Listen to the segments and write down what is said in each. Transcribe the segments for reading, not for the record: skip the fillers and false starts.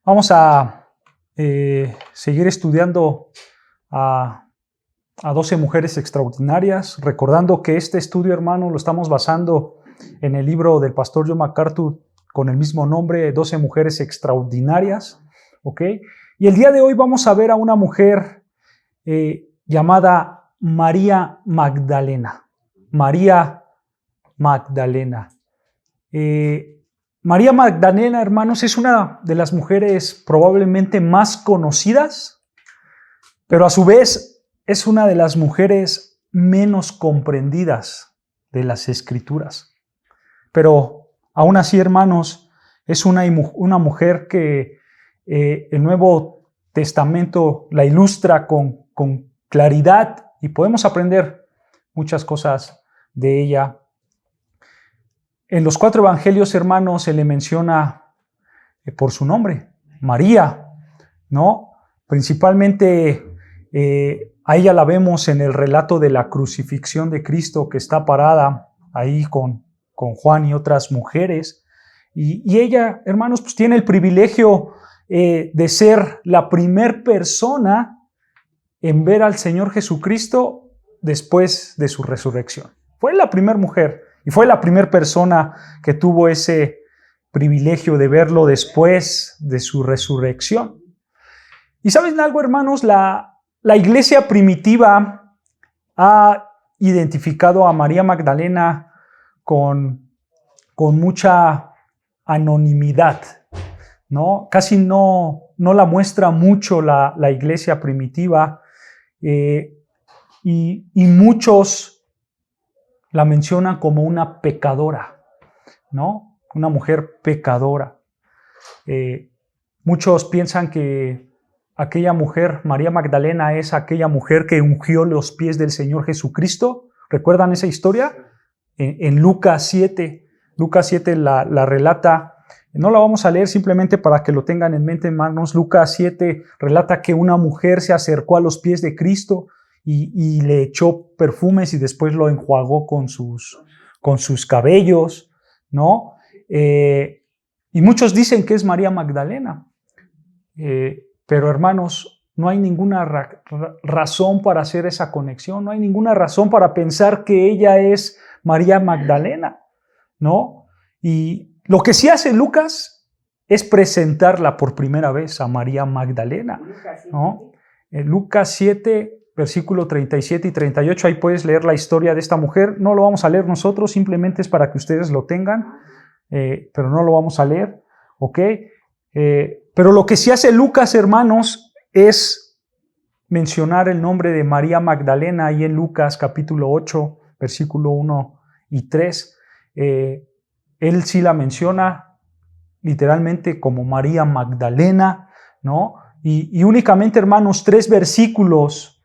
Vamos a seguir estudiando a 12 mujeres extraordinarias, recordando que este estudio, hermano, lo estamos basando en el libro del pastor John MacArthur con el mismo nombre, 12 mujeres extraordinarias, ¿ok? Y el día de hoy vamos a ver a una mujer llamada María Magdalena. María Magdalena. María Magdalena, hermanos, es una de las mujeres probablemente más conocidas, pero a su vez es una de las mujeres menos comprendidas de las Escrituras. Pero aún así, hermanos, es una mujer que el Nuevo Testamento la ilustra con claridad y podemos aprender muchas cosas de ella. En los 4 evangelios, hermanos, se le menciona por su nombre, María, ¿no? Principalmente a ella la vemos en el relato de la crucifixión de Cristo, que está parada ahí con Juan y otras mujeres. Y ella, hermanos, pues tiene el privilegio de ser la primer persona en ver al Señor Jesucristo después de su resurrección. Fue la primera mujer. Y fue la primera persona que tuvo ese privilegio de verlo después de su resurrección. Y ¿saben algo, hermanos? La iglesia primitiva ha identificado a María Magdalena con mucha anonimidad, ¿no? Casi no la muestra mucho la iglesia primitiva y muchos la mencionan como una pecadora, ¿no? Una mujer pecadora. Muchos piensan que aquella mujer, María Magdalena, es aquella mujer que ungió los pies del Señor Jesucristo. ¿Recuerdan esa historia? En Lucas 7. Lucas 7 la relata. No la vamos a leer simplemente para que lo tengan en mente, hermanos. Lucas 7 relata que una mujer se acercó a los pies de Cristo y le echó perfumes y después lo enjuagó con sus cabellos, ¿no? Y muchos dicen que es María Magdalena. Pero hermanos, no hay ninguna razón para hacer esa conexión, no hay ninguna razón para pensar que ella es María Magdalena, ¿no? Y lo que sí hace Lucas es presentarla por primera vez a María Magdalena, ¿no? En Lucas 7, versículo 37 y 38, ahí puedes leer la historia de esta mujer. No lo vamos a leer nosotros, simplemente es para que ustedes lo tengan, pero no lo vamos a leer, ¿ok? Pero lo que sí hace Lucas, hermanos, es mencionar el nombre de María Magdalena ahí en Lucas capítulo 8, versículo 1 y 3. Él sí la menciona literalmente como María Magdalena, ¿no? Y únicamente, hermanos, 3 versículos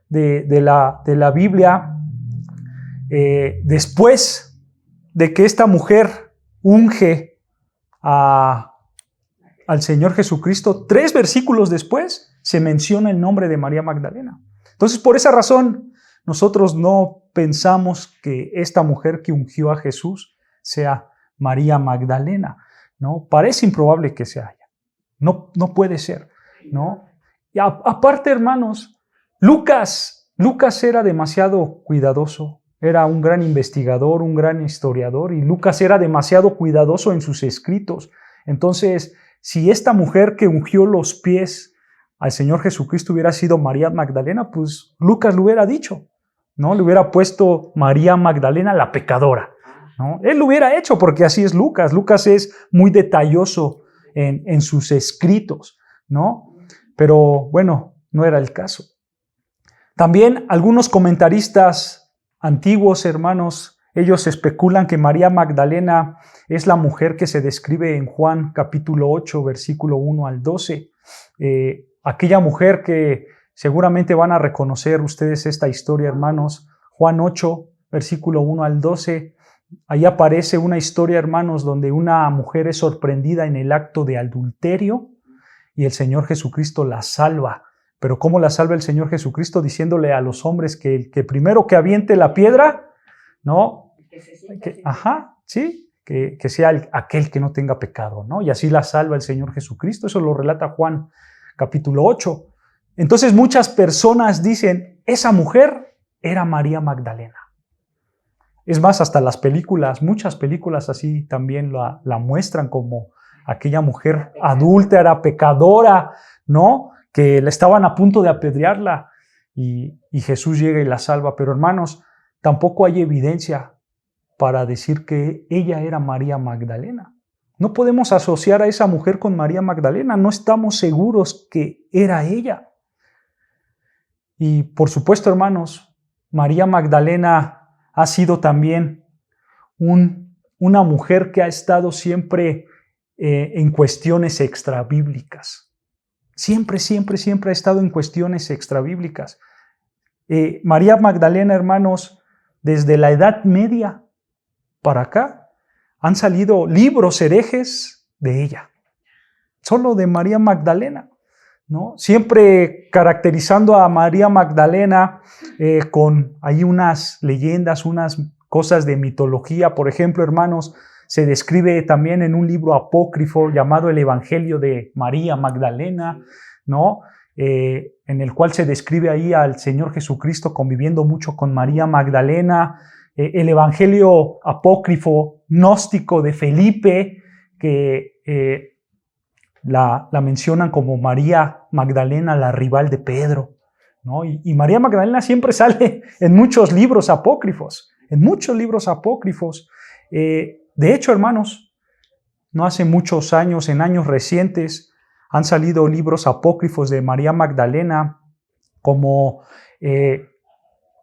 de la Biblia, después de que esta mujer unge al Señor Jesucristo, 3 versículos después se menciona el nombre de María Magdalena. Entonces, por esa razón, nosotros no pensamos que esta mujer que ungió a Jesús sea María Magdalena, ¿no? Parece improbable que sea ella. No puede ser, ¿no? Y aparte, hermanos, Lucas era demasiado cuidadoso. Era un gran investigador, un gran historiador, y Lucas era demasiado cuidadoso en sus escritos. Entonces, si esta mujer que ungió los pies al Señor Jesucristo hubiera sido María Magdalena, pues Lucas lo hubiera dicho, ¿no? Le hubiera puesto María Magdalena la pecadora, ¿no? Él lo hubiera hecho porque así es Lucas. Lucas es muy detalloso en sus escritos, ¿no? Pero bueno, no era el caso. También algunos comentaristas antiguos, hermanos, ellos especulan que María Magdalena es la mujer que se describe en Juan capítulo 8, versículo 1 al 12. Aquella mujer que seguramente van a reconocer ustedes esta historia, hermanos. Juan 8, versículo 1 al 12. Ahí aparece una historia, hermanos, donde una mujer es sorprendida en el acto de adulterio y el Señor Jesucristo la salva. Pero ¿cómo la salva el Señor Jesucristo? Diciéndole a los hombres que primero que aviente la piedra, ¿no? que sea aquel que no tenga pecado, ¿no? Y así la salva el Señor Jesucristo. Eso lo relata Juan capítulo 8. Entonces muchas personas dicen, esa mujer era María Magdalena. Es más, hasta las películas, muchas películas así también la muestran como aquella mujer adúltera, pecadora, ¿no? Que le estaban a punto de apedrearla y Jesús llega y la salva. Pero hermanos, tampoco hay evidencia para decir que ella era María Magdalena. No podemos asociar a esa mujer con María Magdalena, no estamos seguros que era ella. Y por supuesto, hermanos, María Magdalena ha sido también una mujer que ha estado siempre en cuestiones extrabíblicas. Siempre ha estado en cuestiones extrabíblicas. María Magdalena, hermanos, desde la Edad Media para acá, han salido libros herejes de ella. Solo de María Magdalena, ¿no? Siempre caracterizando a María Magdalena con ahí unas leyendas, unas cosas de mitología. Por ejemplo, hermanos, se describe también en un libro apócrifo llamado el Evangelio de María Magdalena, ¿no? En el cual se describe ahí al Señor Jesucristo conviviendo mucho con María Magdalena. El Evangelio apócrifo gnóstico de Felipe, que la mencionan como María Magdalena, la rival de Pedro, ¿no? Y María Magdalena siempre sale en muchos libros apócrifos, De hecho, hermanos, no hace muchos años, en años recientes, han salido libros apócrifos de María Magdalena como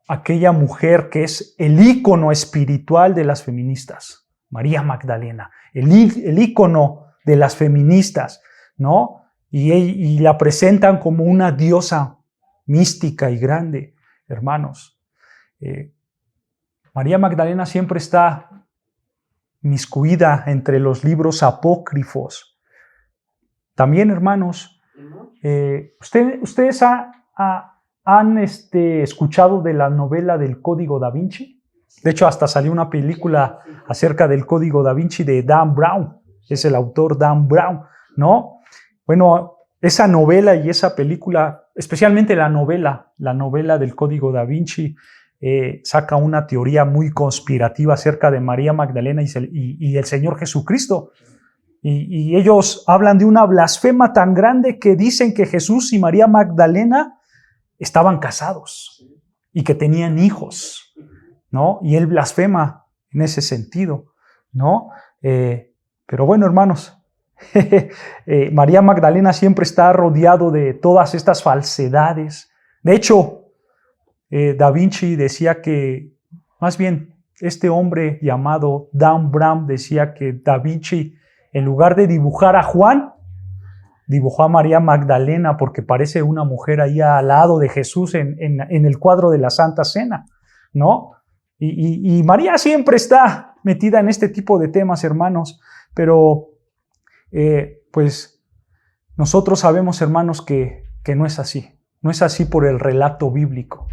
aquella mujer que es el ícono espiritual de las feministas. María Magdalena, el ícono de las feministas, ¿no? Y la presentan como una diosa mística y grande, hermanos. María Magdalena siempre está miscuida entre los libros apócrifos. También, hermanos, ¿ustedes han escuchado de la novela del Código Da Vinci? De hecho, hasta salió una película acerca del Código Da Vinci de Dan Brown. Es el autor Dan Brown, ¿no? Bueno, esa novela y esa película, especialmente la novela del Código Da Vinci, saca una teoría muy conspirativa acerca de María Magdalena y el Señor Jesucristo. Y ellos hablan de una blasfema tan grande que dicen que Jesús y María Magdalena estaban casados y que tenían hijos, ¿no? Y él blasfema en ese sentido, ¿no? Pero bueno, hermanos, María Magdalena siempre está rodeado de todas estas falsedades. De hecho, Da Vinci decía que, más bien, este hombre llamado Dan Brown decía que Da Vinci, en lugar de dibujar a Juan, dibujó a María Magdalena porque parece una mujer ahí al lado de Jesús en el cuadro de la Santa Cena, ¿no? Y María siempre está metida en este tipo de temas, hermanos, pero pues nosotros sabemos, hermanos, que no es así. No es así por el relato bíblico.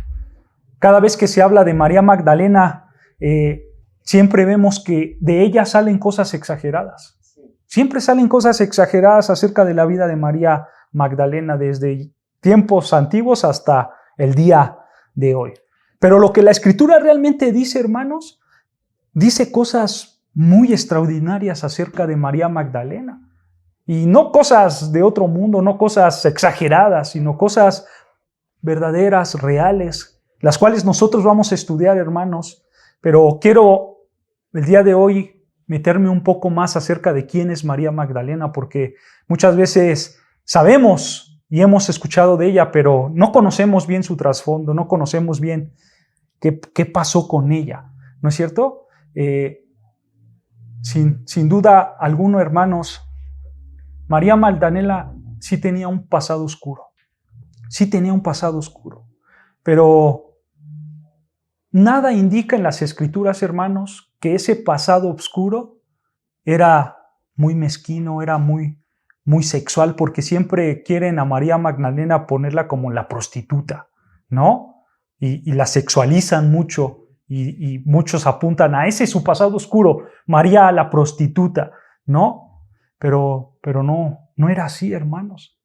Cada vez que se habla de María Magdalena, siempre vemos que de ella salen cosas exageradas. Siempre salen cosas exageradas acerca de la vida de María Magdalena desde tiempos antiguos hasta el día de hoy. Pero lo que la Escritura realmente dice, hermanos, dice cosas muy extraordinarias acerca de María Magdalena. Y no cosas de otro mundo, no cosas exageradas, sino cosas verdaderas, reales, las cuales nosotros vamos a estudiar, hermanos. Pero quiero el día de hoy meterme un poco más acerca de quién es María Magdalena, porque muchas veces sabemos y hemos escuchado de ella, pero no conocemos bien su trasfondo, no conocemos bien qué pasó con ella, ¿no es cierto? Sin duda alguno, hermanos, María Magdalena sí tenía un pasado oscuro, pero nada indica en las Escrituras, hermanos, que ese pasado oscuro era muy mezquino, era muy sexual, porque siempre quieren a María Magdalena ponerla como la prostituta, ¿no? Y la sexualizan mucho y muchos apuntan a ese su pasado oscuro, María la prostituta, ¿no? Pero no era así, hermanos.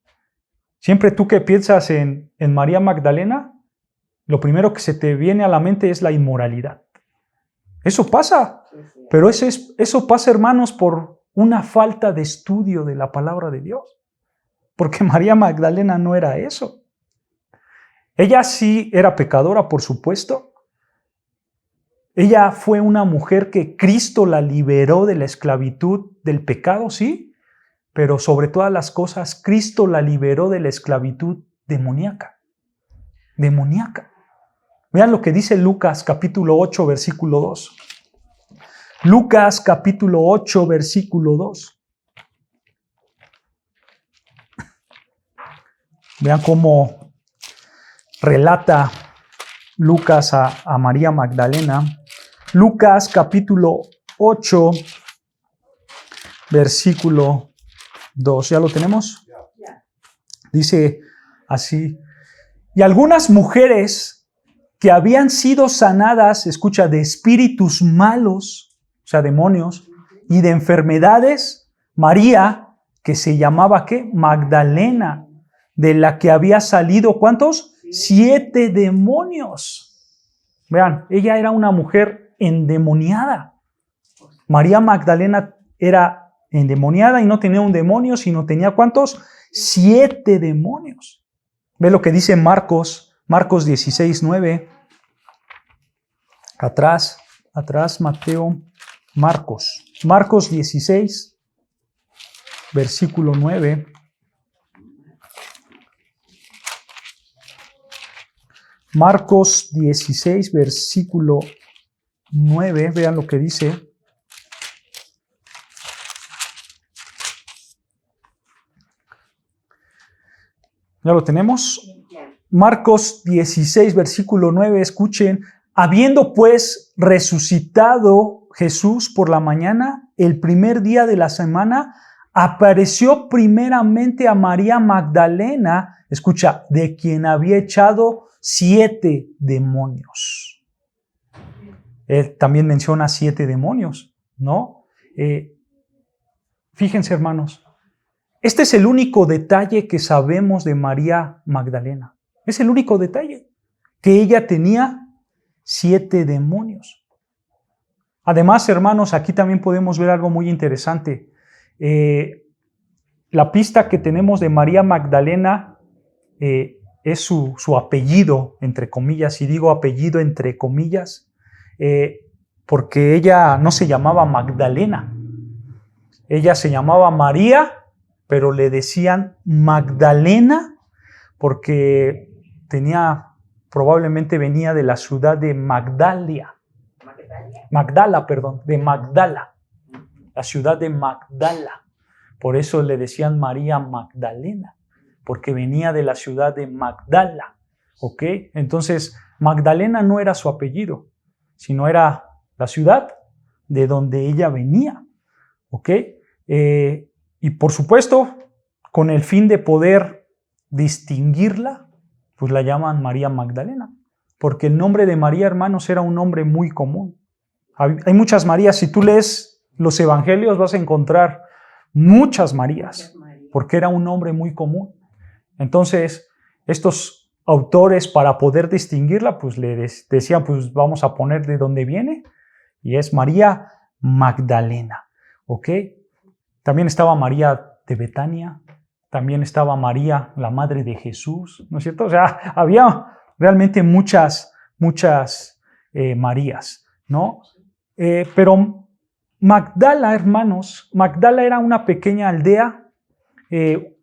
Siempre tú que piensas en María Magdalena, lo primero que se te viene a la mente es la inmoralidad. Eso pasa, pero eso pasa, hermanos, por una falta de estudio de la palabra de Dios. Porque María Magdalena no era eso. Ella sí era pecadora, por supuesto. Ella fue una mujer que Cristo la liberó de la esclavitud del pecado, sí, pero sobre todas las cosas, Cristo la liberó de la esclavitud demoníaca. Demoníaca. Vean lo que dice Lucas capítulo 8, versículo 2. Lucas capítulo 8, versículo 2. Vean cómo relata Lucas a María Magdalena. Lucas capítulo 8, versículo 2. ¿Ya lo tenemos? Dice así. Y algunas mujeres que habían sido sanadas, escucha, de espíritus malos, o sea, demonios, y de enfermedades, María, que se llamaba, ¿qué? Magdalena, de la que había salido, ¿cuántos? 7 demonios. Vean, ella era una mujer endemoniada. María Magdalena era endemoniada y no tenía un demonio, sino tenía ¿cuántos? 7 demonios. Ve lo que dice Marcos 16, 9. Atrás, Mateo, Marcos 16, versículo 9. Marcos 16, versículo 9, vean lo que dice. ¿Ya lo tenemos? Marcos 16, versículo 9, escuchen. Habiendo pues resucitado Jesús por la mañana, el primer día de la semana, apareció primeramente a María Magdalena, escucha, de quien había echado 7 demonios. Él también menciona 7 demonios, ¿no? Fíjense, hermanos, este es el único detalle que sabemos de María Magdalena. Es el único detalle, que ella tenía 7 demonios. Además, hermanos, aquí también podemos ver algo muy interesante. La pista que tenemos de María Magdalena es su apellido, entre comillas, y digo apellido entre comillas, porque ella no se llamaba Magdalena. Ella se llamaba María, pero le decían Magdalena porque probablemente venía de la ciudad de Magdala, la ciudad de Magdala. Por eso le decían María Magdalena, porque venía de la ciudad de Magdala, ¿ok? Entonces, Magdalena no era su apellido, sino era la ciudad de donde ella venía, ¿ok? Y por supuesto, con el fin de poder distinguirla, pues la llaman María Magdalena, porque el nombre de María, hermanos, era un nombre muy común. Hay muchas Marías. Si tú lees los evangelios vas a encontrar muchas Marías, porque era un nombre muy común. Entonces, estos autores, para poder distinguirla, pues le decían, pues vamos a poner de dónde viene, y es María Magdalena, ¿ok? También estaba María de Betania, también estaba María, la madre de Jesús, ¿no es cierto? O sea, había realmente muchas Marías, ¿no? Pero Magdala, hermanos, Magdala era una pequeña aldea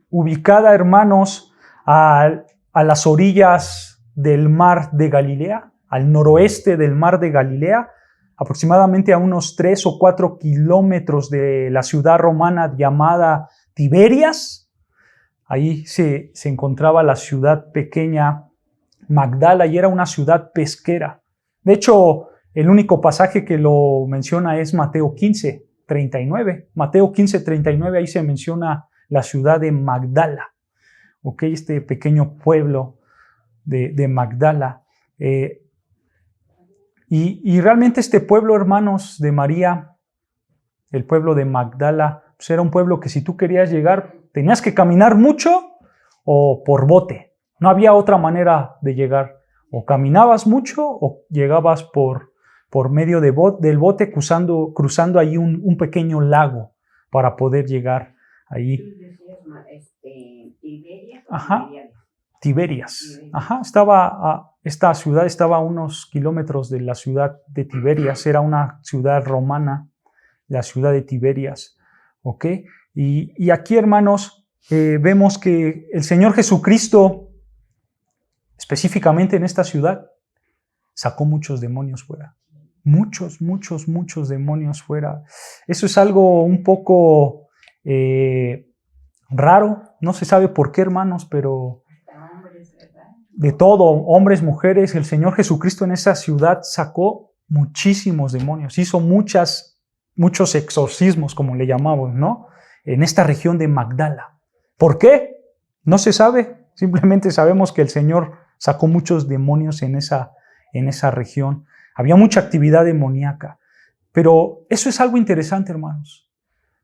ubicada, hermanos, a las orillas del mar de Galilea, al noroeste del mar de Galilea, aproximadamente a unos 3 o 4 kilómetros de la ciudad romana llamada Tiberias. Ahí se encontraba la ciudad pequeña Magdala y era una ciudad pesquera. De hecho, el único pasaje que lo menciona es Mateo 15, 39. Mateo 15, 39, ahí se menciona la ciudad de Magdala. ¿Ok? Este pequeño pueblo de Magdala. Y realmente este pueblo, hermanos, de María, el pueblo de Magdala, pues era un pueblo que si tú querías llegar, tenías que caminar mucho o por bote. No había otra manera de llegar. O caminabas mucho o llegabas por medio del bote cruzando ahí un pequeño lago para poder llegar ahí. Ajá. Tiberias. Ajá, esta ciudad estaba a unos kilómetros de la ciudad de Tiberias, era una ciudad romana, la ciudad de Tiberias, ¿ok? Y aquí, hermanos, vemos que el Señor Jesucristo, específicamente en esta ciudad, sacó muchos demonios fuera. Muchos demonios fuera. Eso es algo un poco raro, no se sabe por qué, hermanos, pero de todo, hombres, mujeres, el Señor Jesucristo en esa ciudad sacó muchísimos demonios, hizo muchos exorcismos, como le llamamos, ¿no? En esta región de Magdala. ¿Por qué? No se sabe, simplemente sabemos que el Señor sacó muchos demonios en esa región. Había mucha actividad demoníaca, pero eso es algo interesante, hermanos,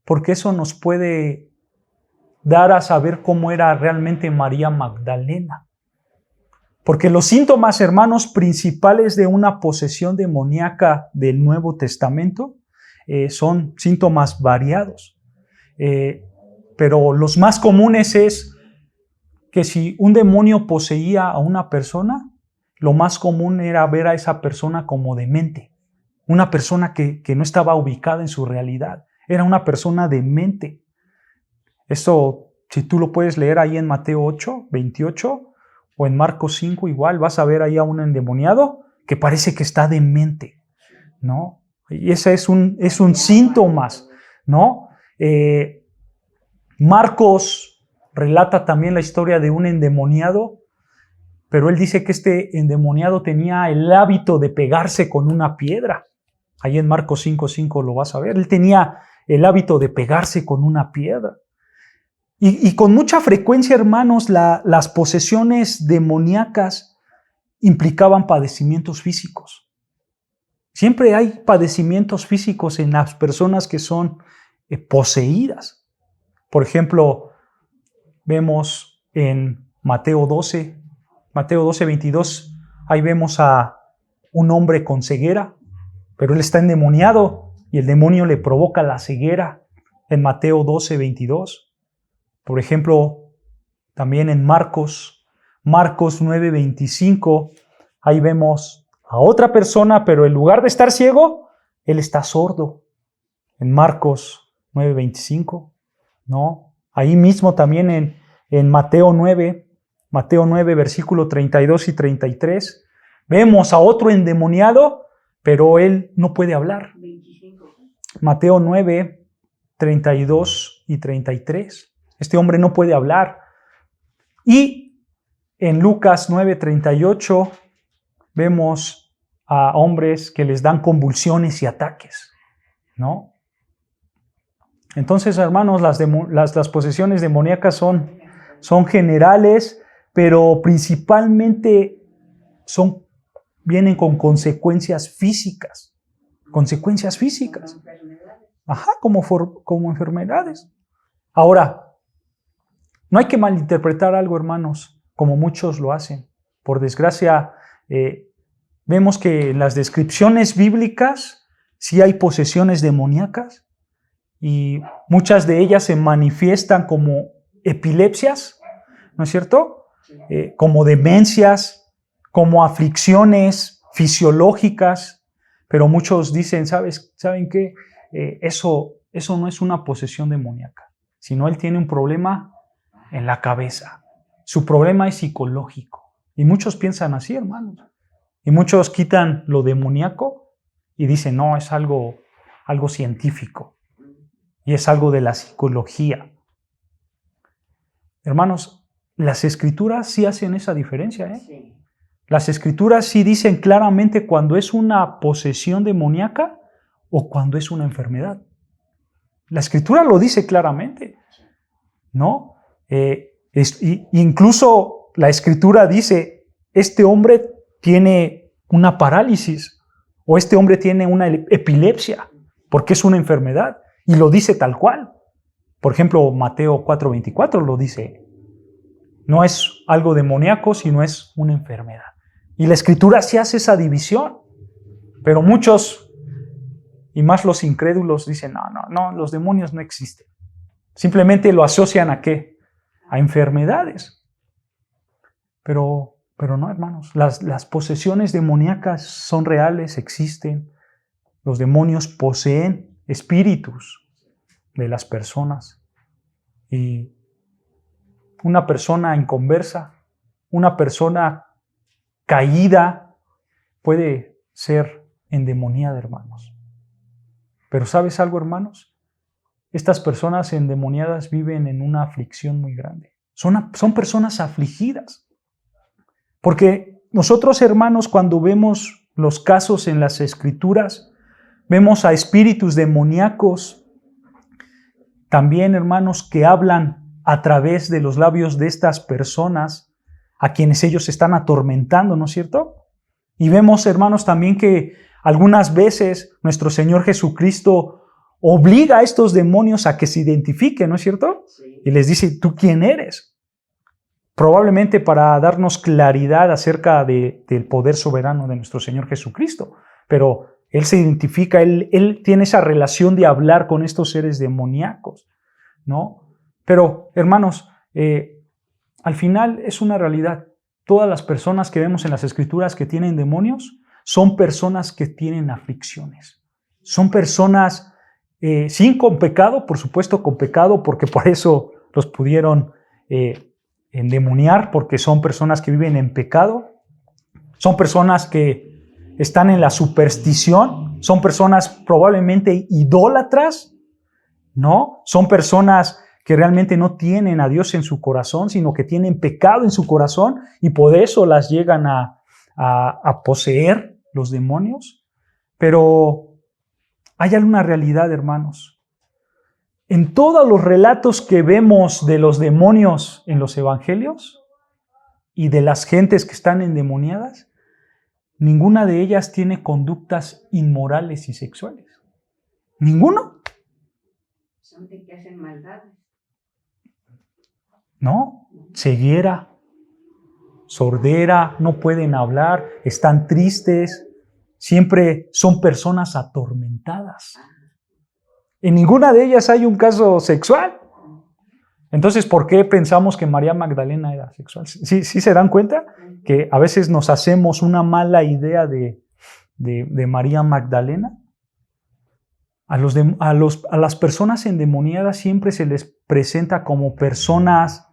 porque eso nos puede dar a saber cómo era realmente María Magdalena. Porque los síntomas, hermanos, principales de una posesión demoníaca del Nuevo Testamento son síntomas variados. Pero los más comunes es que si un demonio poseía a una persona, lo más común era ver a esa persona como demente. Una persona que no estaba ubicada en su realidad. Era una persona demente. Esto, si tú lo puedes leer ahí en Mateo 8, 28, o en Marcos 5 igual, vas a ver ahí a un endemoniado que parece que está demente, ¿no? Y ese es un síntoma, ¿no? Marcos relata también la historia de un endemoniado, pero él dice que este endemoniado tenía el hábito de pegarse con una piedra. Ahí en Marcos 5:5 lo vas a ver. Él tenía el hábito de pegarse con una piedra. Y con mucha frecuencia, hermanos, las posesiones demoníacas implicaban padecimientos físicos. Siempre hay padecimientos físicos en las personas que son poseídas. Por ejemplo, vemos en Mateo 12, 22, ahí vemos a un hombre con ceguera, pero él está endemoniado y el demonio le provoca la ceguera en Mateo 12, 22. Por ejemplo, también en Marcos 9:25, ahí vemos a otra persona, pero en lugar de estar ciego, él está sordo. En Marcos 9:25, ¿no? Ahí mismo también en Mateo 9, versículo 32 y 33, vemos a otro endemoniado, pero él no puede hablar. Mateo 9, 32 y 33. Este hombre no puede hablar. Y en Lucas 9:38 vemos a hombres que les dan convulsiones y ataques, ¿no? Entonces, hermanos, las posesiones demoníacas son generales, pero principalmente vienen con consecuencias físicas. Consecuencias físicas. Ajá, como enfermedades. Ahora, no hay que malinterpretar algo, hermanos, como muchos lo hacen. Por desgracia, vemos que en las descripciones bíblicas sí hay posesiones demoníacas y muchas de ellas se manifiestan como epilepsias, ¿no es cierto? Como demencias, como aflicciones fisiológicas, pero muchos dicen, ¿saben qué? Eso no es una posesión demoníaca, sino él tiene un problema en la cabeza. Su problema es psicológico. Y muchos piensan así, hermanos. Y muchos quitan lo demoníaco y dicen, no, es algo científico. Y es algo de la psicología. Hermanos, las escrituras sí hacen esa diferencia, ¿eh? Sí. Las escrituras sí dicen claramente cuando es una posesión demoníaca o cuando es una enfermedad. La escritura lo dice claramente, ¿no? Incluso la escritura dice, este hombre tiene una parálisis, O este hombre tiene una epilepsia, porque es una enfermedad. Y lo dice tal cual. Por ejemplo, Mateo 4:24 lo dice. No es algo demoníaco, sino es una enfermedad. Y la Escritura sí hace esa división. Pero muchos, y más los incrédulos, dicen, no, los demonios no existen. Simplemente lo asocian ¿a qué? A enfermedades. Pero no, hermanos. Las posesiones demoníacas son reales, existen. Los demonios poseen espíritus de las personas. Y una persona inconversa, una persona caída, puede ser endemoniada, hermanos. Pero ¿sabes algo, hermanos? Estas personas endemoniadas viven en una aflicción muy grande. Son personas afligidas. Porque nosotros, hermanos, cuando vemos los casos en las Escrituras, vemos a espíritus demoníacos, también, hermanos, que hablan a través de los labios de estas personas a quienes ellos están atormentando, ¿no es cierto? Y vemos, hermanos, también que algunas veces nuestro Señor Jesucristo obliga a estos demonios a que se identifiquen, ¿no es cierto? Sí. Y les dice, ¿tú quién eres? Probablemente para darnos claridad acerca del poder soberano de nuestro Señor Jesucristo. Pero Él se identifica, Él tiene esa relación de hablar con estos seres demoníacos, ¿no? Pero, hermanos, al final es una realidad. Todas las personas que vemos en las Escrituras que tienen demonios son personas que tienen aflicciones. Son personas, sí, con pecado, por supuesto con pecado, porque por eso los pudieron endemoniar, porque son personas que viven en pecado. Son personas que están en la superstición. Son personas probablemente idólatras, ¿no? Son personas que realmente no tienen a Dios en su corazón, sino que tienen pecado en su corazón y por eso las llegan a poseer los demonios. Pero hay alguna realidad, hermanos. En todos los relatos que vemos de los demonios en los evangelios y de las gentes que están endemoniadas, ninguna de ellas tiene conductas inmorales y sexuales. ¿Ninguno? Son de que hacen maldades. No, ceguera, sordera, no pueden hablar, están tristes, siempre son personas atormentadas. En ninguna de ellas hay un caso sexual. Entonces, ¿por qué pensamos que María Magdalena era sexual? ¿Sí se dan cuenta? Que a veces nos hacemos una mala idea de María Magdalena. A las personas endemoniadas siempre se les presenta como personas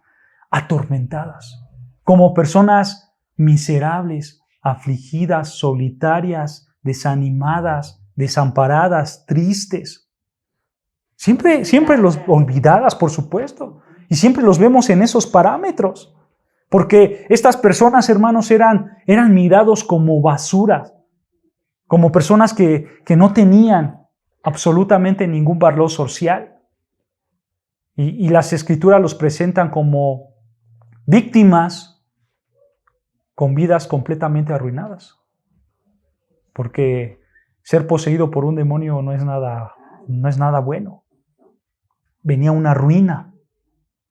atormentadas, como personas miserables, afligidas, solitarias, desanimadas, desamparadas, tristes. Siempre los olvidadas, por supuesto. Y siempre los vemos en esos parámetros. Porque estas personas, hermanos, eran mirados como basuras, como personas que no tenían absolutamente ningún valor social. Y las Escrituras los presentan como víctimas con vidas completamente arruinadas. Porque ser poseído por un demonio no es nada bueno. Venía una ruina,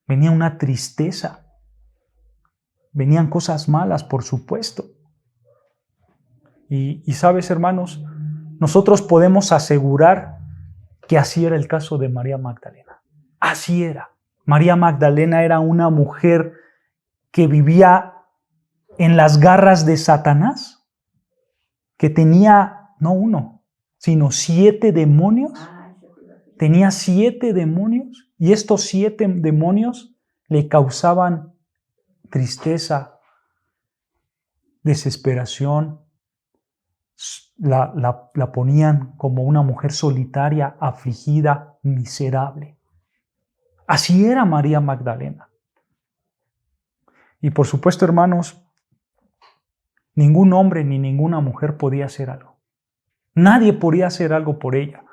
venía una tristeza, venían cosas malas, por supuesto. Y sabes, hermanos, nosotros podemos asegurar que así era el caso de María Magdalena. Así era. María Magdalena era una mujer que vivía en las garras de Satanás, que tenía no uno, sino 7 demonios. Tenía 7 demonios y estos 7 demonios le causaban tristeza, desesperación. La ponían como una mujer solitaria, afligida, miserable. Así era María Magdalena. Y por supuesto, hermanos, ningún hombre ni ninguna mujer podía hacer algo. Nadie podía hacer algo por ella.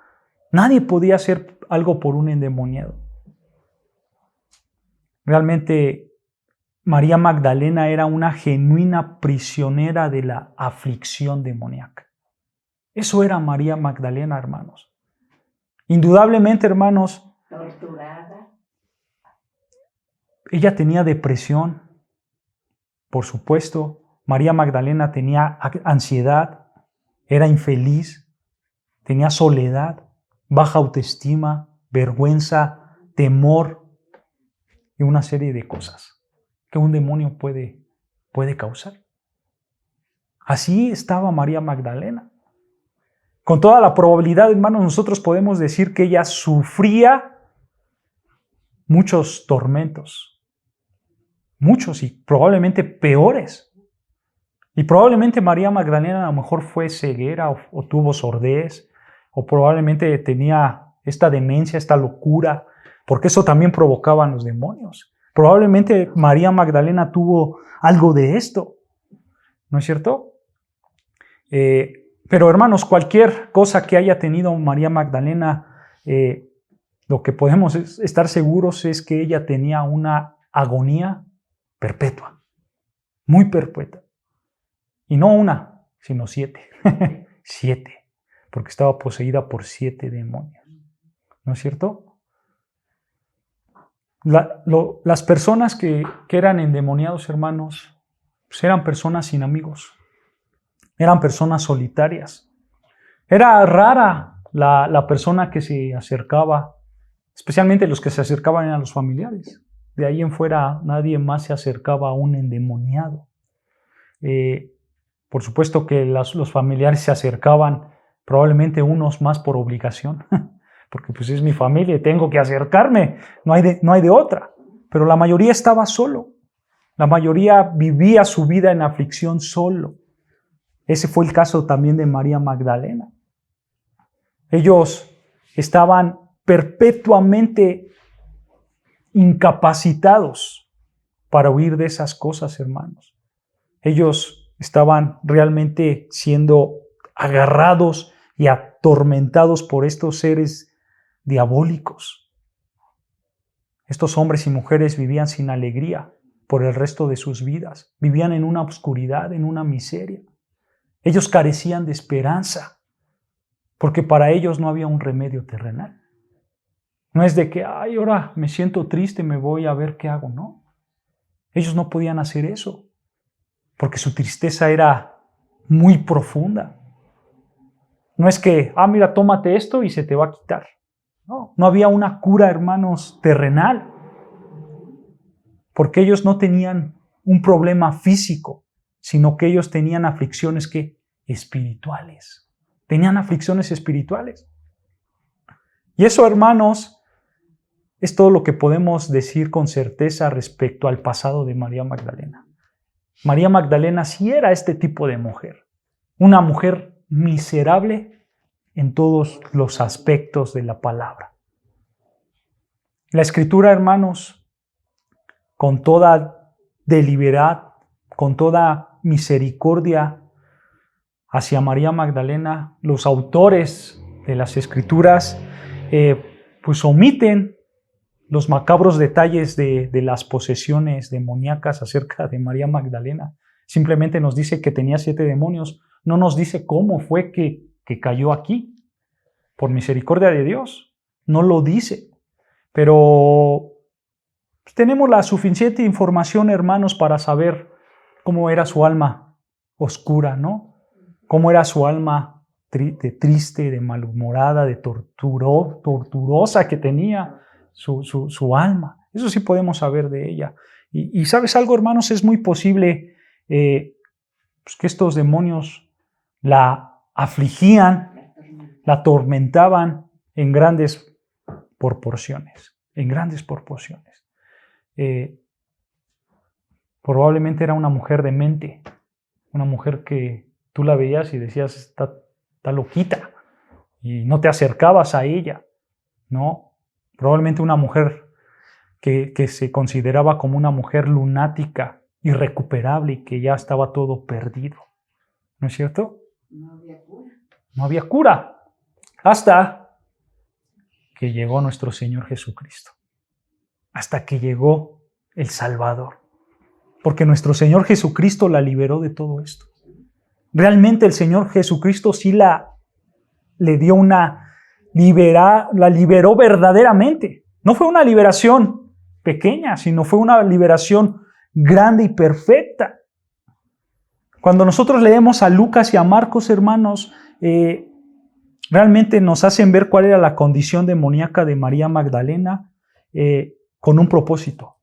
Nadie podía hacer algo por un endemoniado. Realmente, María Magdalena era una genuina prisionera de la aflicción demoníaca. Eso era María Magdalena, hermanos. Indudablemente, hermanos, Torturada. ella tenía depresión, por supuesto. María Magdalena tenía ansiedad, era infeliz, tenía soledad, baja autoestima, vergüenza, temor y una serie de cosas que un demonio puede causar. Así estaba María Magdalena. Con toda la probabilidad, hermanos, nosotros podemos decir que ella sufría muchos tormentos, muchos y probablemente peores. Y probablemente María Magdalena a lo mejor fue ceguera o tuvo sordez, o probablemente tenía esta demencia, esta locura, porque eso también provocaban los demonios. Probablemente María Magdalena tuvo algo de esto, ¿no es cierto? Pero hermanos, cualquier cosa que haya tenido María Magdalena, lo que podemos estar seguros es que ella tenía una agonía perpetua, muy perpetua. Y no una, sino 7. 7, porque estaba poseída por 7 demonios. ¿No es cierto? Las personas que eran endemoniados, hermanos, pues eran personas sin amigos. Eran personas solitarias. Era rara la persona que se acercaba, especialmente los que se acercaban eran los familiares. De ahí en fuera nadie más se acercaba a un endemoniado. Por supuesto que los familiares se acercaban, probablemente unos más por obligación, porque pues es mi familia y tengo que acercarme, no hay de otra. Pero la mayoría estaba solo. La mayoría vivía su vida en aflicción solo. Ese fue el caso también de María Magdalena. Ellos estaban perpetuamente incapacitados para huir de esas cosas, hermanos. Ellos estaban realmente siendo agarrados y atormentados por estos seres diabólicos. Estos hombres y mujeres vivían sin alegría por el resto de sus vidas. Vivían en una oscuridad, en una miseria. Ellos carecían de esperanza, porque para ellos no había un remedio terrenal. No es de que, ay, ahora me siento triste, me voy a ver qué hago. No. Ellos no podían hacer eso, porque su tristeza era muy profunda. No es que, mira, tómate esto y se te va a quitar. No había una cura, hermanos, terrenal, porque ellos no tenían un problema físico, sino que ellos tenían aflicciones espirituales. Tenían aflicciones espirituales. Y eso, hermanos, es todo lo que podemos decir con certeza respecto al pasado de María Magdalena. María Magdalena sí era este tipo de mujer, una mujer miserable en todos los aspectos de la palabra. La Escritura, hermanos, con toda deliberad, con toda misericordia hacia María Magdalena, los autores de las Escrituras pues omiten los macabros detalles de las posesiones demoníacas acerca de María Magdalena. Simplemente nos dice que tenía 7 demonios. No nos dice cómo fue que cayó aquí. Por misericordia de Dios. No lo dice. Pero pues, tenemos la suficiente información, hermanos, para saber cómo era su alma oscura, ¿no? Cómo era su alma triste, de malhumorada, de torturosa que tenía su alma. Eso sí podemos saber de ella. Y ¿sabes algo, hermanos? Es muy posible pues que estos demonios la afligían, la atormentaban en grandes proporciones. En grandes proporciones. Probablemente era una mujer demente, una mujer que tú la veías y decías, está loquita, y no te acercabas a ella, ¿no? Probablemente una mujer que se consideraba como una mujer lunática, irrecuperable y que ya estaba todo perdido. ¿No es cierto? No había cura. No había cura. Hasta que llegó nuestro Señor Jesucristo. Hasta que llegó el Salvador. Porque nuestro Señor Jesucristo la liberó de todo esto. Realmente el Señor Jesucristo sí la le dio la liberó verdaderamente. No fue una liberación pequeña, sino fue una liberación grande y perfecta. Cuando nosotros leemos a Lucas y a Marcos, hermanos, realmente nos hacen ver cuál era la condición demoníaca de María Magdalena con un propósito.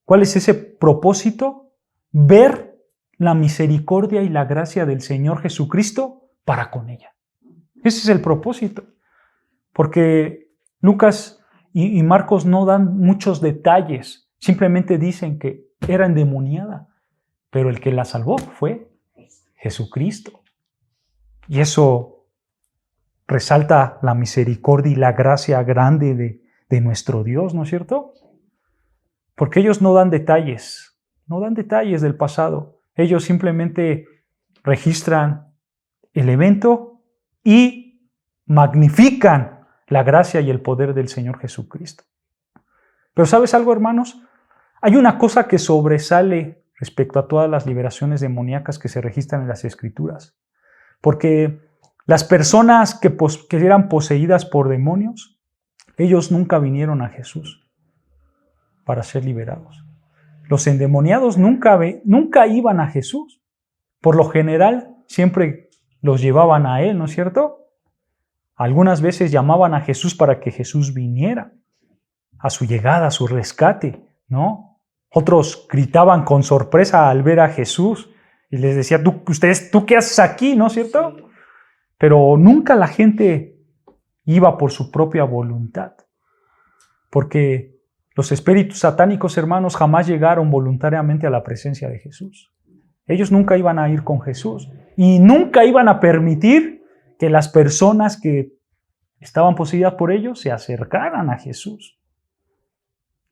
¿Cuál es ese propósito? Ver la misericordia y la gracia del Señor Jesucristo para con ella. Ese es el propósito. Porque Lucas y Marcos no dan muchos detalles. Simplemente dicen que era endemoniada. Pero el que la salvó fue Jesucristo. Y eso resalta la misericordia y la gracia grande de nuestro Dios, ¿no es cierto? Porque ellos no dan detalles del pasado. Ellos simplemente registran el evento y magnifican la gracia y el poder del Señor Jesucristo. Pero ¿sabes algo, hermanos? Hay una cosa que sobresale respecto a todas las liberaciones demoníacas que se registran en las Escrituras. Porque las personas que eran poseídas por demonios, ellos nunca vinieron a Jesús para ser liberados. Los endemoniados nunca iban a Jesús. Por lo general, siempre los llevaban a Él, ¿no es cierto? Algunas veces llamaban a Jesús para que Jesús viniera a su llegada, a su rescate, ¿no? Otros gritaban con sorpresa al ver a Jesús y les decía, ¿tú qué haces aquí? ¿No es cierto? Pero nunca la gente iba por su propia voluntad. Porque los espíritus satánicos, hermanos, jamás llegaron voluntariamente a la presencia de Jesús. Ellos nunca iban a ir con Jesús y nunca iban a permitir que las personas que estaban poseídas por ellos se acercaran a Jesús.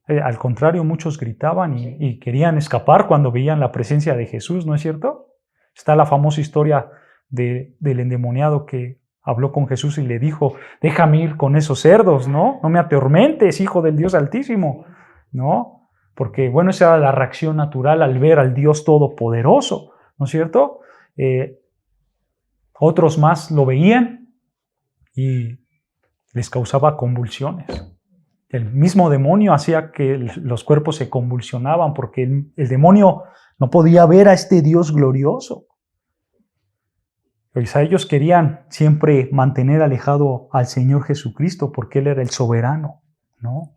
Al contrario, muchos gritaban y querían escapar cuando veían la presencia de Jesús, ¿no es cierto? Está la famosa historia del endemoniado que habló con Jesús y le dijo, déjame ir con esos cerdos, ¿no? No me atormentes, hijo del Dios Altísimo, ¿no? Porque, bueno, esa era la reacción natural al ver al Dios Todopoderoso, ¿no es cierto? Otros más lo veían y les causaba convulsiones. El mismo demonio hacía que los cuerpos se convulsionaban porque el demonio no podía ver a este Dios glorioso. Pues a ellos querían siempre mantener alejado al Señor Jesucristo porque Él era el soberano, ¿no?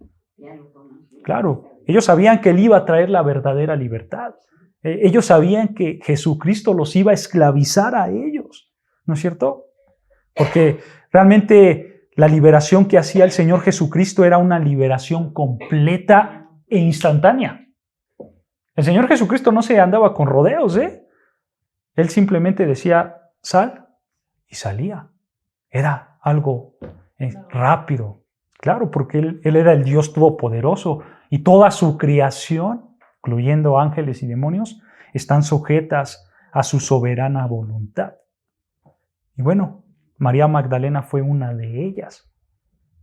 Claro, ellos sabían que Él iba a traer la verdadera libertad. Ellos sabían que Jesucristo los iba a esclavizar a ellos, ¿no es cierto? Porque realmente la liberación que hacía el Señor Jesucristo era una liberación completa e instantánea. El Señor Jesucristo no se andaba con rodeos, ¿eh? Él simplemente decía, sal, y salía. Era algo rápido. Claro, porque él era el Dios Todopoderoso y toda su creación, incluyendo ángeles y demonios, están sujetas a su soberana voluntad. Y bueno, María Magdalena fue una de ellas.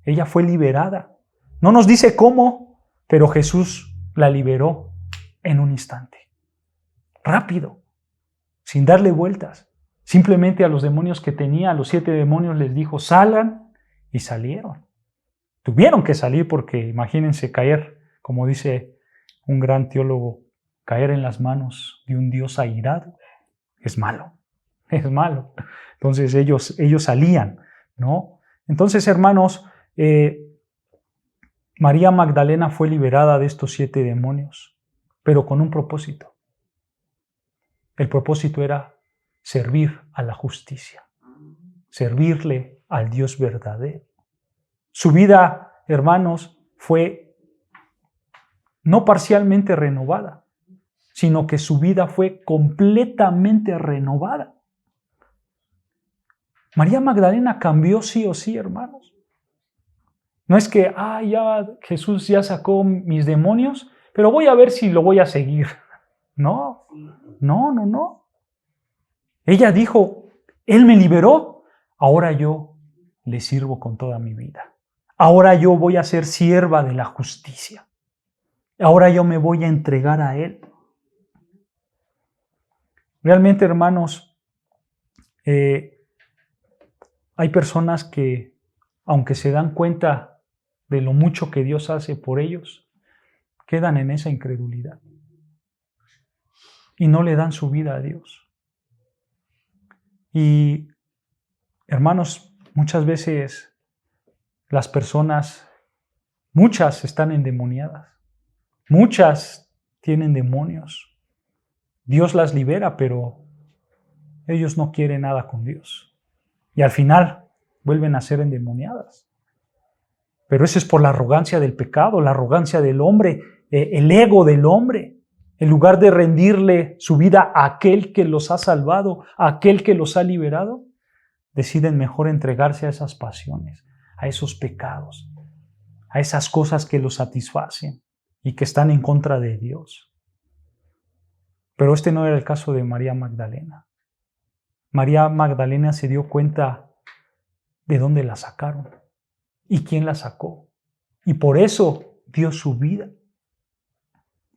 Ella fue liberada. No nos dice cómo, pero Jesús la liberó en un instante. Rápido, sin darle vueltas. Simplemente a los demonios que tenía, a los 7 demonios les dijo, salgan, y salieron. Tuvieron que salir porque imagínense caer, como dice un gran teólogo, caer en las manos de un Dios airado. Es malo, es malo. Entonces ellos salían, ¿no? Entonces, hermanos, María Magdalena fue liberada de estos 7 demonios, pero con un propósito. El propósito era servir a la justicia, servirle al Dios verdadero. Su vida, hermanos, fue no parcialmente renovada, sino que su vida fue completamente renovada. María Magdalena cambió sí o sí, hermanos. No es que, ya Jesús ya sacó mis demonios, pero voy a ver si lo voy a seguir. No. Ella dijo, Él me liberó, ahora yo le sirvo con toda mi vida. Ahora yo voy a ser sierva de la justicia. Ahora yo me voy a entregar a Él. Realmente, hermanos, hay hay personas que, aunque se dan cuenta de lo mucho que Dios hace por ellos, quedan en esa incredulidad y no le dan su vida a Dios. Y, hermanos, muchas veces las personas, muchas están endemoniadas, muchas tienen demonios. Dios las libera, pero ellos no quieren nada con Dios. Y al final vuelven a ser endemoniadas. Pero eso es por la arrogancia del pecado, la arrogancia del hombre, el ego del hombre. En lugar de rendirle su vida a aquel que los ha salvado, a aquel que los ha liberado, deciden mejor entregarse a esas pasiones, a esos pecados, a esas cosas que los satisfacen y que están en contra de Dios. Pero este no era el caso de María Magdalena. María Magdalena se dio cuenta de dónde la sacaron y quién la sacó. Y por eso dio su vida.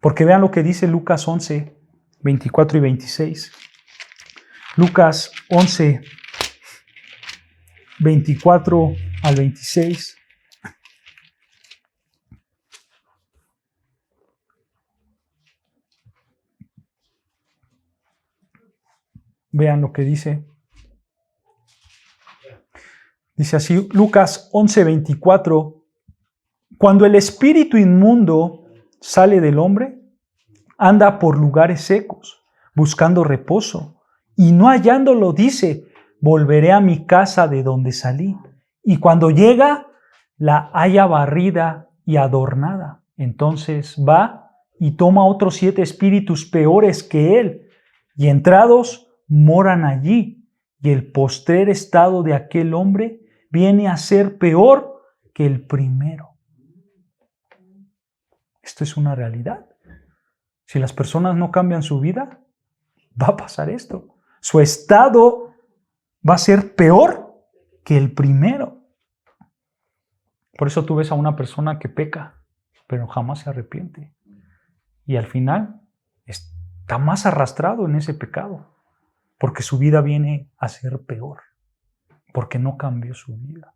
Porque vean lo que dice Lucas 11, 24 y 26. Lucas 11, 24 al 26. Vean lo que dice. Dice así, Lucas 11, 24. Cuando el espíritu inmundo sale del hombre, anda por lugares secos, buscando reposo, y no hallándolo, dice, volveré a mi casa de donde salí. Y cuando llega, la halla barrida y adornada. Entonces va y toma otros 7 espíritus peores que él, y entrados moran allí. Y el postrer estado de aquel hombre viene a ser peor que el primero. Esto es una realidad. Si las personas no cambian su vida, va a pasar esto. Su estado va a ser peor que el primero. Por eso tú ves a una persona que peca, pero jamás se arrepiente. Y al final está más arrastrado en ese pecado, porque su vida viene a ser peor, porque no cambió su vida.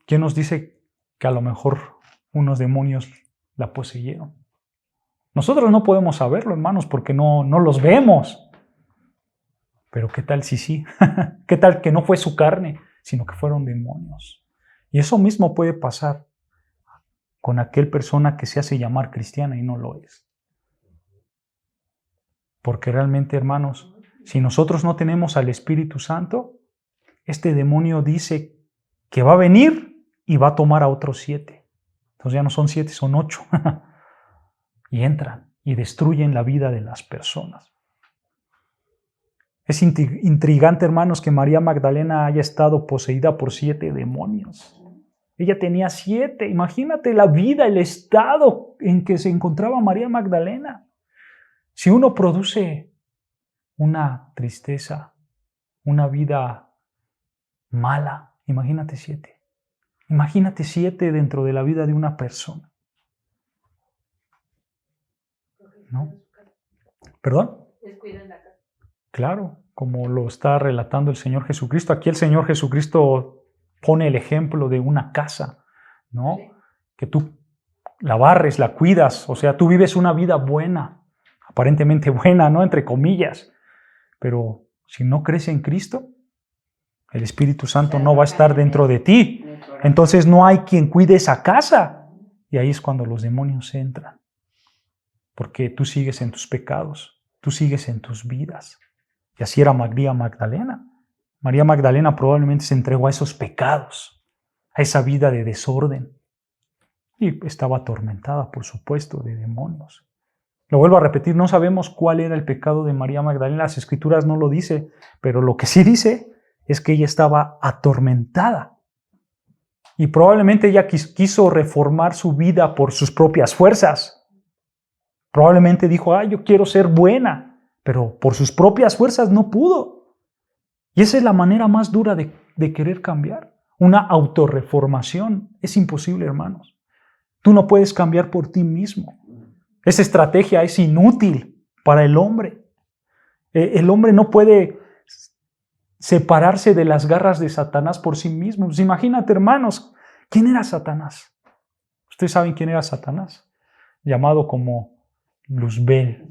¿Quién nos dice que a lo mejor unos demonios la poseyeron? Nosotros no podemos saberlo, hermanos, porque no los vemos. Pero ¿qué tal si sí? ¿Qué tal que no fue su carne, sino que fueron demonios? Y eso mismo puede pasar con aquel persona que se hace llamar cristiana y no lo es. Porque realmente, hermanos, si nosotros no tenemos al Espíritu Santo, este demonio dice que va a venir y va a tomar a otros 7. Entonces ya no son 7, son 8. Y entran y destruyen la vida de las personas. Es intrigante, hermanos, que María Magdalena haya estado poseída por 7 demonios. Ella tenía 7. Imagínate la vida, el estado en que se encontraba María Magdalena. Si uno produce una tristeza, una vida mala, imagínate 7. Imagínate 7 dentro de la vida de una persona. ¿No? ¿Perdón? Descuidan la casa. Claro, como lo está relatando el Señor Jesucristo. Aquí el Señor Jesucristo pone el ejemplo de una casa, ¿no? Sí. Que tú la barres, la cuidas, o sea, tú vives una vida buena, aparentemente buena, ¿no? Entre comillas. Pero si no crees en Cristo, el Espíritu Santo no va a estar dentro de ti. Entonces no hay quien cuide esa casa. Y ahí es cuando los demonios entran. Porque tú sigues en tus pecados, tú sigues en tus vidas. Y así era María Magdalena. María Magdalena probablemente se entregó a esos pecados, a esa vida de desorden. Y estaba atormentada, por supuesto, de demonios. Lo vuelvo a repetir, no sabemos cuál era el pecado de María Magdalena, las Escrituras no lo dicen, pero lo que sí dice es que ella estaba atormentada. Y probablemente ella quiso reformar su vida por sus propias fuerzas. Probablemente dijo, yo quiero ser buena, pero por sus propias fuerzas no pudo. Y esa es la manera más dura de querer cambiar. Una autorreformación es imposible, hermanos. Tú no puedes cambiar por ti mismo. Esa estrategia es inútil para el hombre. El hombre no puede separarse de las garras de Satanás por sí mismo. Pues imagínate, hermanos, ¿quién era Satanás? ¿Ustedes saben quién era Satanás? Llamado como Luzbel,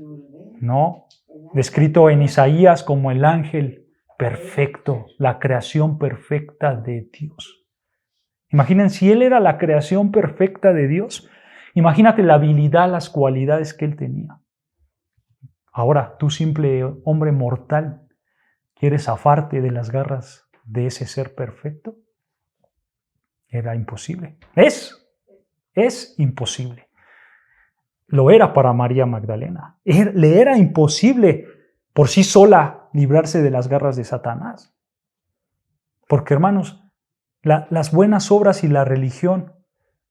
¿no? Descrito en Isaías como el ángel perfecto, la creación perfecta de Dios. Imaginen, si él era la creación perfecta de Dios, imagínate la habilidad, las cualidades que él tenía. Ahora, tú simple hombre mortal, ¿quieres zafarte de las garras de ese ser perfecto? Era imposible. Es imposible. Lo era para María Magdalena. Le era imposible por sí sola librarse de las garras de Satanás. Porque, hermanos, las buenas obras y la religión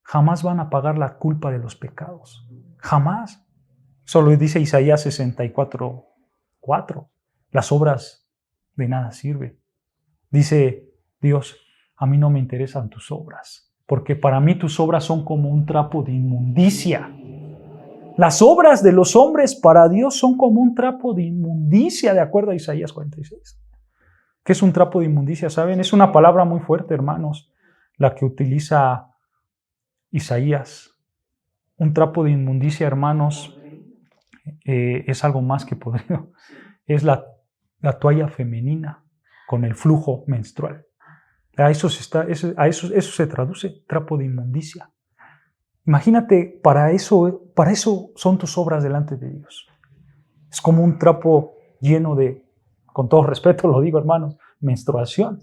jamás van a pagar la culpa de los pecados. Jamás. Eso lo dice Isaías 64:4. Las obras de nada sirven. Dice Dios, a mí no me interesan tus obras, porque para mí tus obras son como un trapo de inmundicia. Las obras de los hombres para Dios son como un trapo de inmundicia, de acuerdo a Isaías 46. ¿Qué es un trapo de inmundicia? ¿Saben? Es una palabra muy fuerte, hermanos, la que utiliza Isaías. Un trapo de inmundicia, hermanos, es algo más que podrido. Es la toalla femenina con el flujo menstrual. A eso se traduce, trapo de inmundicia. Imagínate, para eso son tus obras delante de Dios. Es como un trapo lleno de, con todo respeto lo digo, hermanos, menstruación.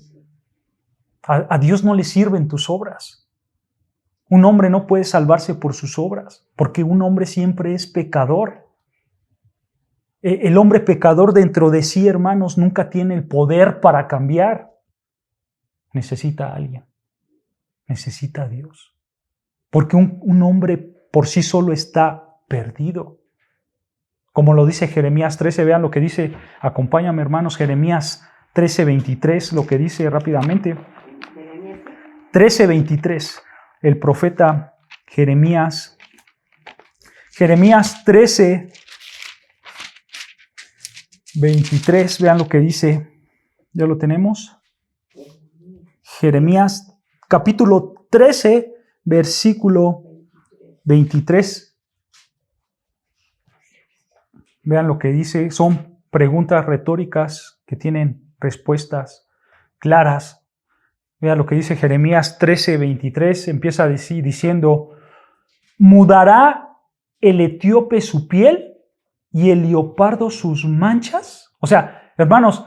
A Dios no le sirven tus obras. Un hombre no puede salvarse por sus obras, porque un hombre siempre es pecador. El hombre pecador dentro de sí, hermanos, nunca tiene el poder para cambiar. Necesita a alguien. Necesita a Dios. Porque un hombre por sí solo está perdido. Como lo dice Jeremías 13, vean lo que dice, acompáñame, hermanos, Jeremías 13:23, lo que dice rápidamente. 13:23, el profeta Jeremías 13:23, vean lo que dice, ¿ya lo tenemos? Jeremías capítulo 13, versículo 23. Vean lo que dice, son preguntas retóricas que tienen respuestas claras. Vean lo que dice Jeremías 13:23, empieza diciendo, ¿mudará el etíope su piel y el leopardo sus manchas? O sea, hermanos,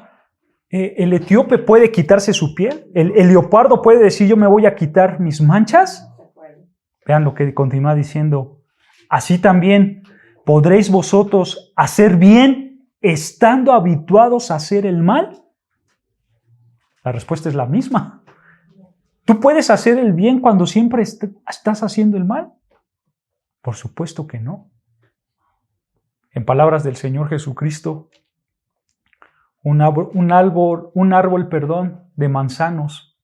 ¿el etíope puede quitarse su piel? ¿El leopardo puede decir, yo me voy a quitar mis manchas? Vean lo que continúa diciendo, así también ¿podréis vosotros hacer bien estando habituados a hacer el mal? La respuesta es la misma. ¿Tú puedes hacer el bien cuando siempre estás haciendo el mal? Por supuesto que no. En palabras del Señor Jesucristo, un árbol, de manzanos,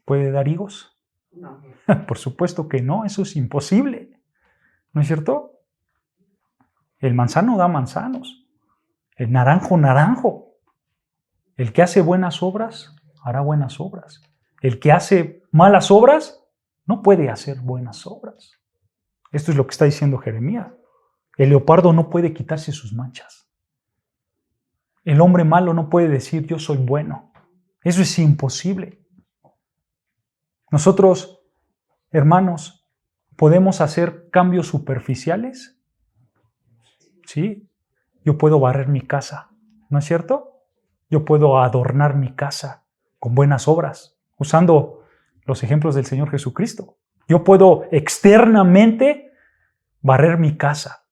¿puede dar higos? No. Por supuesto que no, eso es imposible. ¿No es cierto? El manzano da manzanos, el naranjo. El que hace buenas obras, hará buenas obras. El que hace malas obras, no puede hacer buenas obras. Esto es lo que está diciendo Jeremías. El leopardo no puede quitarse sus manchas. El hombre malo no puede decir, yo soy bueno. Eso es imposible. Nosotros, hermanos, podemos hacer cambios superficiales. ¿Sí? Yo puedo barrer mi casa, ¿no es cierto? Yo puedo adornar mi casa con buenas obras, usando los ejemplos del Señor Jesucristo. Yo puedo externamente barrer mi casa.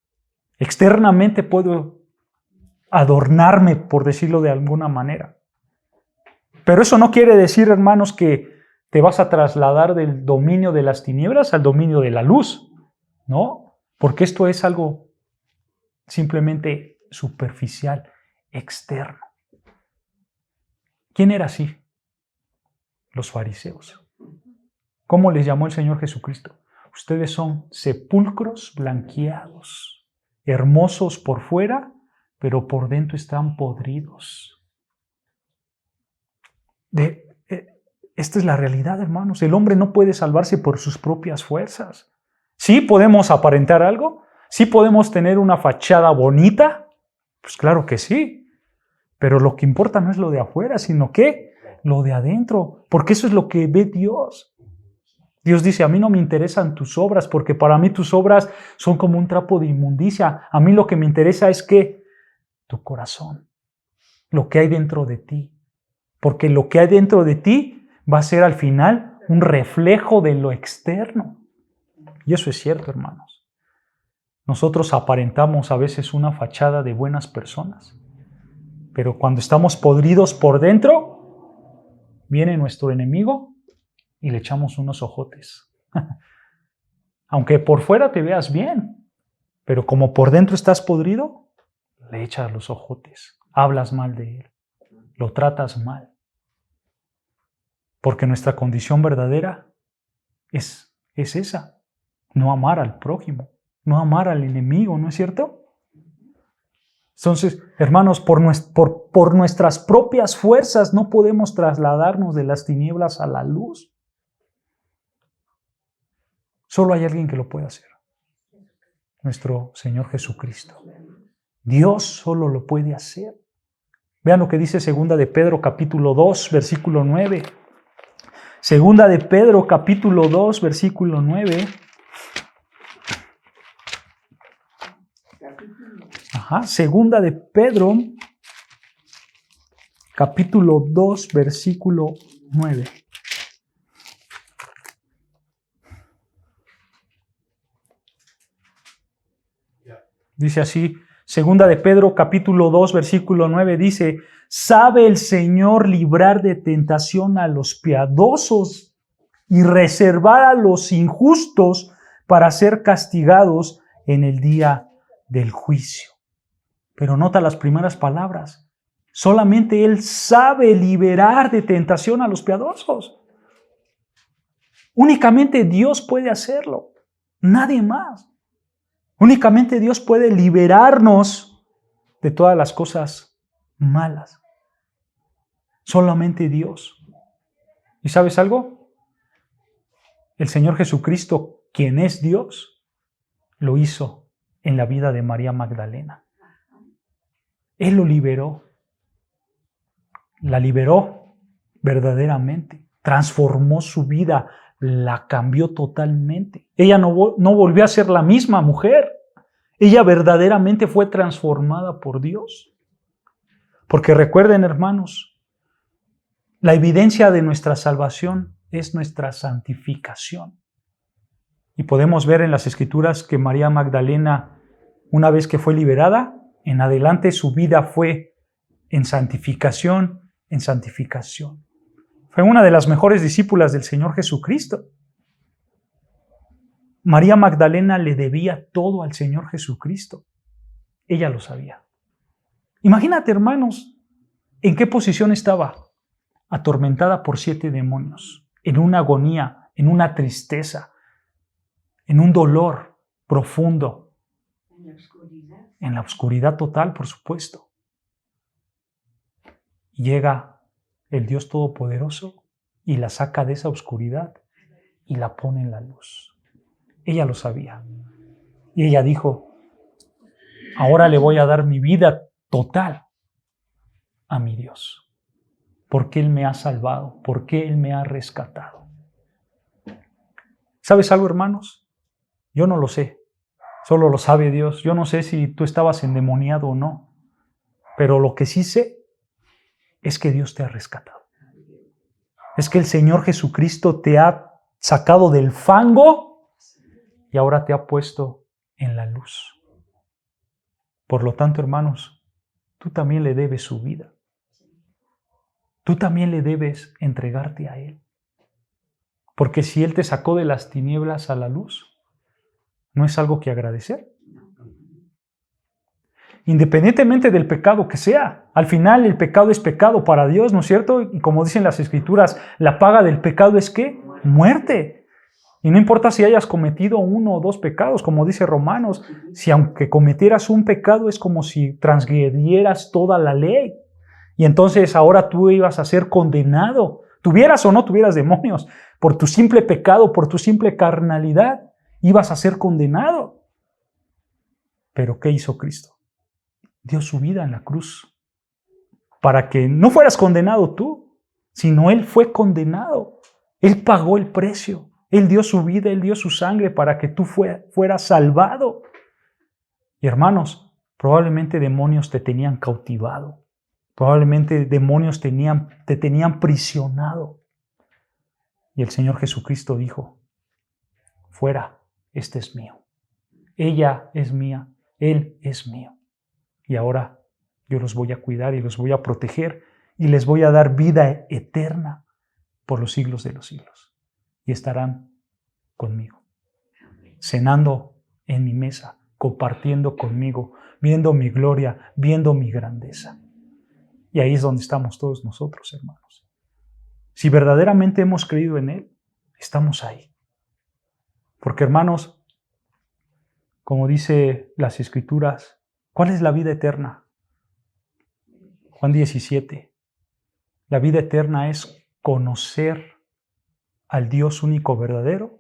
Externamente puedo adornarme, por decirlo de alguna manera. Pero eso no quiere decir, hermanos, que te vas a trasladar del dominio de las tinieblas al dominio de la luz, ¿no? Porque esto es algo simplemente superficial, externo. ¿Quién era así? Los fariseos. ¿Cómo les llamó el Señor Jesucristo? Ustedes son sepulcros blanqueados, hermosos por fuera, pero por dentro están podridos. Esta es la realidad, hermanos. El hombre no puede salvarse por sus propias fuerzas. ¿Sí podemos aparentar algo? ¿Sí podemos tener una fachada bonita? Pues claro que sí. Pero lo que importa no es lo de afuera, sino que lo de adentro. Porque eso es lo que ve Dios. Dios dice, a mí no me interesan tus obras, porque para mí tus obras son como un trapo de inmundicia. A mí lo que me interesa es que tu corazón, lo que hay dentro de ti. Porque lo que hay dentro de ti va a ser al final un reflejo de lo externo. Y eso es cierto, hermanos. Nosotros aparentamos a veces una fachada de buenas personas, pero cuando estamos podridos por dentro, viene nuestro enemigo y le echamos unos ojotes. Aunque por fuera te veas bien, pero como por dentro estás podrido, le echas los ojotes, hablas mal de él, lo tratas mal. Porque nuestra condición verdadera es esa, no amar al prójimo, no amar al enemigo, ¿no es cierto? Entonces, hermanos, por nuestras propias fuerzas no podemos trasladarnos de las tinieblas a la luz. Solo hay alguien que lo puede hacer, nuestro Señor Jesucristo. Dios solo lo puede hacer. Vean lo que dice 2 de Pedro capítulo 2, versículo 9. 2 de Pedro capítulo 2, versículo 9. Segunda de Pedro capítulo 2, versículo 9. Dice así, Segunda de Pedro capítulo 2 versículo 9 dice, ¿sabe el Señor librar de tentación a los piadosos y reservar a los injustos para ser castigados en el día del juicio? Pero nota las primeras palabras. Solamente Él sabe liberar de tentación a los piadosos. Únicamente Dios puede hacerlo, nadie más. Únicamente Dios puede liberarnos de todas las cosas malas. Solamente Dios. ¿Y sabes algo? El Señor Jesucristo, quien es Dios, lo hizo en la vida de María Magdalena. Él lo liberó. La liberó verdaderamente. Transformó su vida. La cambió totalmente. Ella no volvió a ser la misma mujer. Ella verdaderamente fue transformada por Dios. Porque recuerden, hermanos, la evidencia de nuestra salvación es nuestra santificación. Y podemos ver en las Escrituras que María Magdalena, una vez que fue liberada, en adelante su vida fue en santificación, en santificación. Fue una de las mejores discípulas del Señor Jesucristo. María Magdalena le debía todo al Señor Jesucristo. Ella lo sabía. Imagínate, hermanos, en qué posición estaba. Atormentada por 7 demonios, en una agonía, en una tristeza, en un dolor profundo. En la oscuridad. En la oscuridad total, por supuesto. Llega el Dios Todopoderoso y la saca de esa oscuridad y la pone en la luz. Ella lo sabía. Y ella dijo, ahora le voy a dar mi vida total a mi Dios. Porque Él me ha salvado, porque Él me ha rescatado. ¿Sabes algo, hermanos? Yo no lo sé. Solo lo sabe Dios. Yo no sé si tú estabas endemoniado o no. Pero lo que sí sé es que Dios te ha rescatado. Es que el Señor Jesucristo te ha sacado del fango y ahora te ha puesto en la luz. Por lo tanto, hermanos, tú también le debes su vida. Tú también le debes entregarte a Él. Porque si Él te sacó de las tinieblas a la luz, ¿no es algo que agradecer? Independientemente del pecado que sea. Al final el pecado es pecado para Dios, ¿no es cierto? Y como dicen las Escrituras, la paga del pecado es ¿qué? Muerte. Y no importa si hayas cometido 1 o 2 pecados, como dice Romanos, si aunque cometieras un pecado es como si transgredieras toda la ley. Y entonces ahora tú ibas a ser condenado, tuvieras o no tuvieras demonios, por tu simple pecado, por tu simple carnalidad, ibas a ser condenado. Pero ¿qué hizo Cristo? Dio su vida en la cruz para que no fueras condenado tú, sino Él fue condenado. Él pagó el precio. Él dio su vida, Él dio su sangre para que tú fueras salvado. Y hermanos, probablemente demonios te tenían cautivado. Probablemente demonios te tenían prisionado. Y el Señor Jesucristo dijo, fuera, este es mío. Ella es mía, Él es mío. Y ahora yo los voy a cuidar y los voy a proteger y les voy a dar vida eterna por los siglos de los siglos. Y estarán conmigo, cenando en mi mesa, compartiendo conmigo, viendo mi gloria, viendo mi grandeza. Y ahí es donde estamos todos nosotros, hermanos. Si verdaderamente hemos creído en Él, estamos ahí. Porque, hermanos, como dice las Escrituras, ¿cuál es la vida eterna? Juan 17. La vida eterna es conocer al Dios único verdadero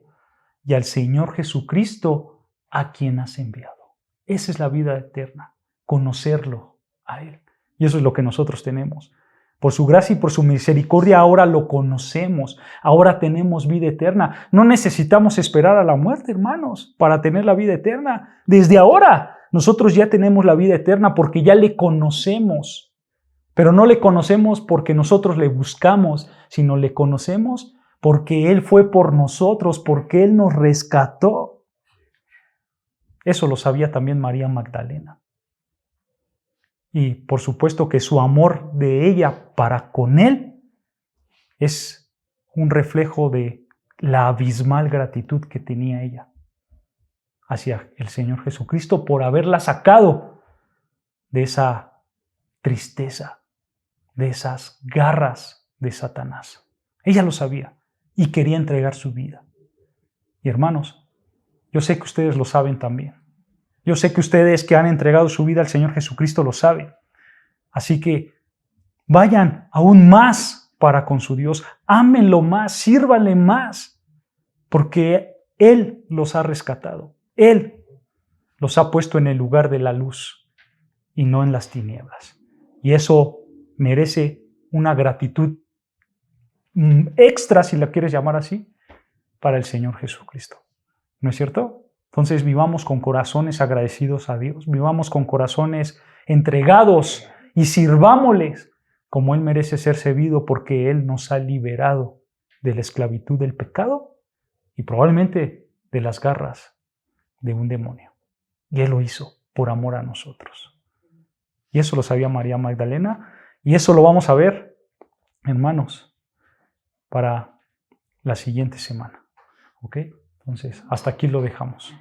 y al Señor Jesucristo a quien has enviado. Esa es la vida eterna, conocerlo a Él. Y eso es lo que nosotros tenemos. Por su gracia y por su misericordia ahora lo conocemos, ahora tenemos vida eterna. No necesitamos esperar a la muerte, hermanos, para tener la vida eterna. Desde ahora nosotros ya tenemos la vida eterna porque ya le conocemos. Pero no le conocemos porque nosotros le buscamos, sino le conocemos porque Él fue por nosotros, porque Él nos rescató. Eso lo sabía también María Magdalena. Y por supuesto que su amor de ella para con Él es un reflejo de la abismal gratitud que tenía ella hacia el Señor Jesucristo por haberla sacado de esa tristeza, de esas garras de Satanás. Ella lo sabía y quería entregar su vida. Y hermanos, yo sé que ustedes lo saben también. Yo sé que ustedes que han entregado su vida al Señor Jesucristo lo saben. Así que vayan aún más para con su Dios. Ámenlo más, sírvanle más, porque Él los ha rescatado. Él los ha puesto en el lugar de la luz y no en las tinieblas. Y eso merece una gratitud extra, si la quieres llamar así, para el Señor Jesucristo. ¿No es cierto? Entonces vivamos con corazones agradecidos a Dios, vivamos con corazones entregados y sirvámosles como Él merece ser servido porque Él nos ha liberado de la esclavitud del pecado y probablemente de las garras de un demonio. Y Él lo hizo por amor a nosotros. Y eso lo sabía María Magdalena y eso lo vamos a ver, hermanos, para la siguiente semana. ¿Ok? Entonces, hasta aquí lo dejamos.